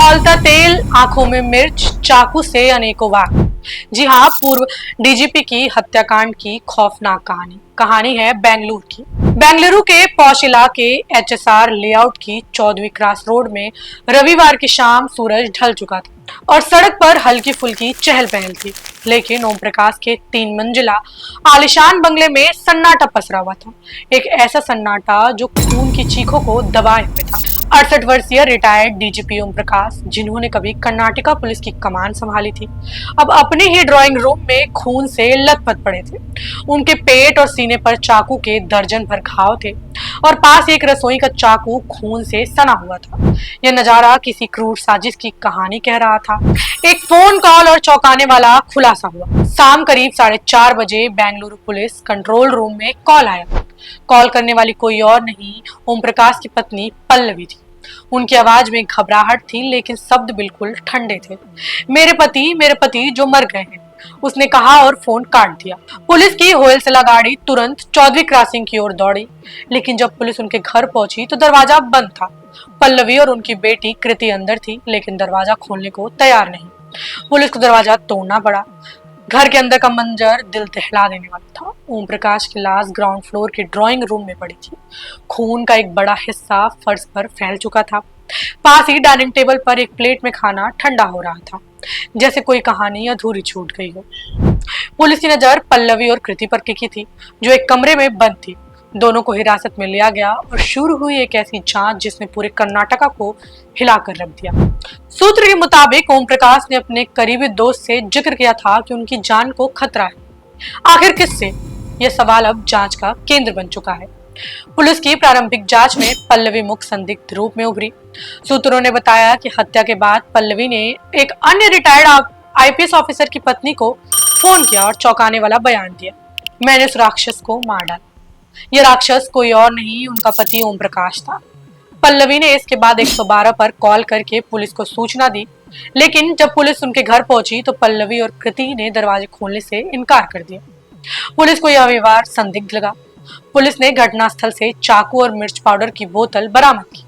खौलता तेल, आंखों में मिर्च, चाकू से अनेकों वार। जी हाँ, पूर्व डीजीपी की हत्याकांड की खौफनाक कहानी है बेंगलुरु की। बेंगलुरु के पौष इलाके एचएसआर लेआउट की 14वीं क्रॉस रोड में रविवार की शाम सूरज ढल चुका था और सड़क पर हल्की फुल्की चहल पहल थी। लेकिन ओम प्रकाश के 3 मंजिला आलिशान बंगले में सन्नाटा पसरा हुआ था। एक ऐसा सन्नाटा जो खून की चीखों को दबाए हुए था। 68 वर्षीय रिटायर्ड डीजीपी ओम प्रकाश, जिन्होंने कभी कर्नाटका पुलिस की कमान संभाली थी, अब अपने ही ड्राइंग रूम में खून से लथपथ पड़े थे। उनके पेट और सीने पर चाकू के दर्जन भर घाव थे और पास एक रसोई का चाकू खून से सना हुआ था। यह नजारा किसी क्रूर साजिश की कहानी कह रहा था। एक फोन कॉल और चौंकाने वाला खुलासा हुआ। शाम करीब 4:30 बजे बेंगलुरु पुलिस कंट्रोल रूम में कॉल आया। कॉल करने वाली कोई और नहीं, ओम प्रकाश की पत्नी पल्लवी थी। उनकी आवाज में घबराहट थी, लेकिन शब्द बिल्कुल ठंडे थे। मेरे पति जो मर गए हैं, उसने कहा और फोन काट दिया। पुलिस की होयसला गाड़ी तुरंत 14वीं क्रॉसिंग की ओर दौड़ी, लेकिन जब पुलिस उनके घर पहुंची तो दरवाजा बंद था। पल्लवी और उनकी बेटी कृति अंदर थी, लेकिन दरवाजा खोलने को तैयार नहीं। पुलिस को दरवाजा तोड़ना पड़ा। घर के अंदर का मंजर दिल दहला देने वाला था। ओम प्रकाश की लाश ग्राउंड फ्लोर के ड्राइंग रूम में पड़ी थी। खून का एक बड़ा हिस्सा फर्श पर फैल चुका था। पास ही डाइनिंग टेबल पर एक प्लेट में खाना ठंडा हो रहा था, जैसे कोई कहानी अधूरी छूट गई हो। पुलिस की नजर पल्लवी और कृति पर टिकी थी, जो एक कमरे में बंद थी। दोनों को हिरासत में लिया गया और शुरू हुई एक ऐसी जांच जिसने पूरे कर्नाटका को हिलाकर रख दिया। सूत्र के मुताबिक ओम प्रकाश ने अपने करीबी दोस्त से जिक्र किया था कि उनकी जान को खतरा है। आखिर किससे? यह सवाल अब जांच का केंद्र बन चुका है। पुलिस की प्रारंभिक जांच में पल्लवी मुख्य संदिग्ध रूप में उभरी। सूत्रों ने बताया कि हत्या के बाद पल्लवी ने एक अन्य रिटायर्ड आईपीएस ऑफिसर की पत्नी को फोन किया और चौंकाने वाला बयान दिया, मैंने उस राक्षस को मार डाला। यह राक्षस कोई और नहीं, उनका पति ओम प्रकाश था। पल्लवी ने इसके बाद 112 पर कॉल करके पुलिस को सूचना दी, लेकिन जब पुलिस उनके घर पहुंची तो पल्लवी और कृति ने दरवाजे खोलने से इनकार कर दिया। पुलिस को यह व्यवहार संदिग्ध लगा। पुलिस ने घटनास्थल से चाकू और मिर्च पाउडर की बोतल बरामद की।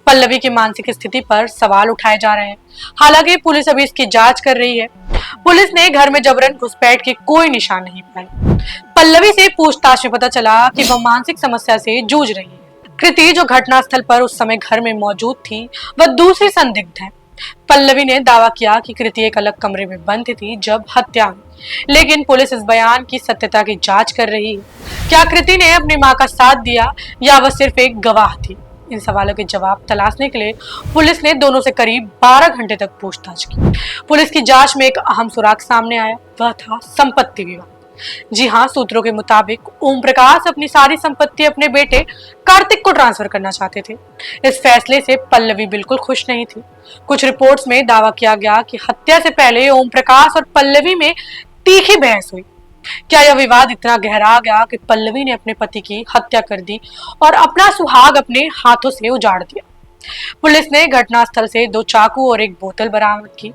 पल्लवी की मानसिक स्थिति पर सवाल उठाए जा रहे हैं। हालांकि पुलिस अभी इसकी जांच कर रही है। पुलिस ने घर में जबरन घुसपैठ के कोई निशान नहीं पाए। पल्लवी से पूछताछ में पता चला कि वह मानसिक समस्या से जूझ रही है। कृति, जो घटनास्थल पर उस समय घर में मौजूद थी, वह दूसरी संदिग्ध है। पल्लवी ने दावा किया कि कृति एक अलग कमरे में बंद थी जब हत्या हुई, लेकिन पुलिस इस बयान की सत्यता की जांच कर रही है। क्या कृति ने अपनी मां का साथ दिया या वह सिर्फ एक गवाह थी? इन सवालों के जवाब तलाशने के लिए पुलिस ने दोनों से करीब 12 घंटे तक पूछताछ की। पुलिस की जांच में एक अहम सुराग सामने आया, वह था संपत्ति विवाद। जी हाँ, सूत्रों के मुताबिक ओम प्रकाश अपनी सारी संपत्ति अपने बेटे कार्तिक को ट्रांसफर करना चाहते थे। इस फैसले से पल्लवी बिल्कुल खुश नहीं थी। कुछ रिपोर्ट्स में दावा किया गया कि हत्या से पहले ओम प्रकाश और पल्लवी में तीखी बहस हुई। क्या यह विवाद इतना गहरा गया कि पल्लवी ने अपने पति की हत्या कर दी और अपना सुहाग अपने हाथों से उजाड़ दिया? पुलिस ने घटनास्थल से 2 चाकू और एक बोतल बरामद की,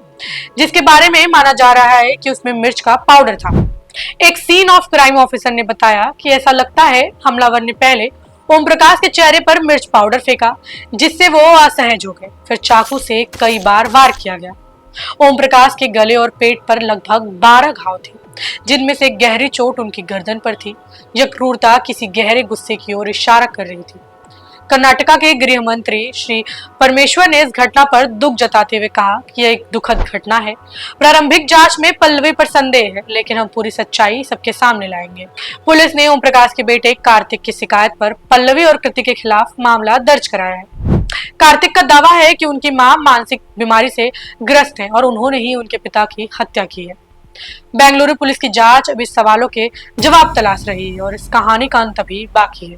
जिसके बारे में माना जा रहा है कि उसमें मिर्च का पाउडर था। एक सीन ऑफ क्राइम ऑफिसर ने बताया कि ऐसा लगता है हमलावर ने पहले ओम प्रकाश के चेहरे पर मिर्च पाउडर फेंका, जिससे वो असहज हो गए। फिर चाकू से कई बार वार किया गया। ओम प्रकाश के गले और पेट पर लगभग 12 घाव थे, जिनमें से एक गहरी चोट उनकी गर्दन पर थी। यह क्रूरता किसी गहरे गुस्से की ओर इशारा कर रही थी। कर्नाटका के गृह मंत्री श्री परमेश्वर ने इस घटना पर दुख जताते हुए कहा कि यह एक दुखद घटना है। प्रारंभिक जांच में पल्लवी पर संदेह है, लेकिन हम पूरी सच्चाई सबके सामने लाएंगे। पुलिस ने ओम प्रकाश के बेटे कार्तिक की शिकायत पर पल्लवी और कृति के खिलाफ मामला दर्ज कराया है। कार्तिक का दावा है कि उनकी मां मानसिक बीमारी से ग्रस्त है और उन्होंने ही उनके पिता की हत्या की है। बेंगलुरु पुलिस की जांच अब इस सवालों के जवाब तलाश रही है और इस कहानी का अंत अभी बाकी है।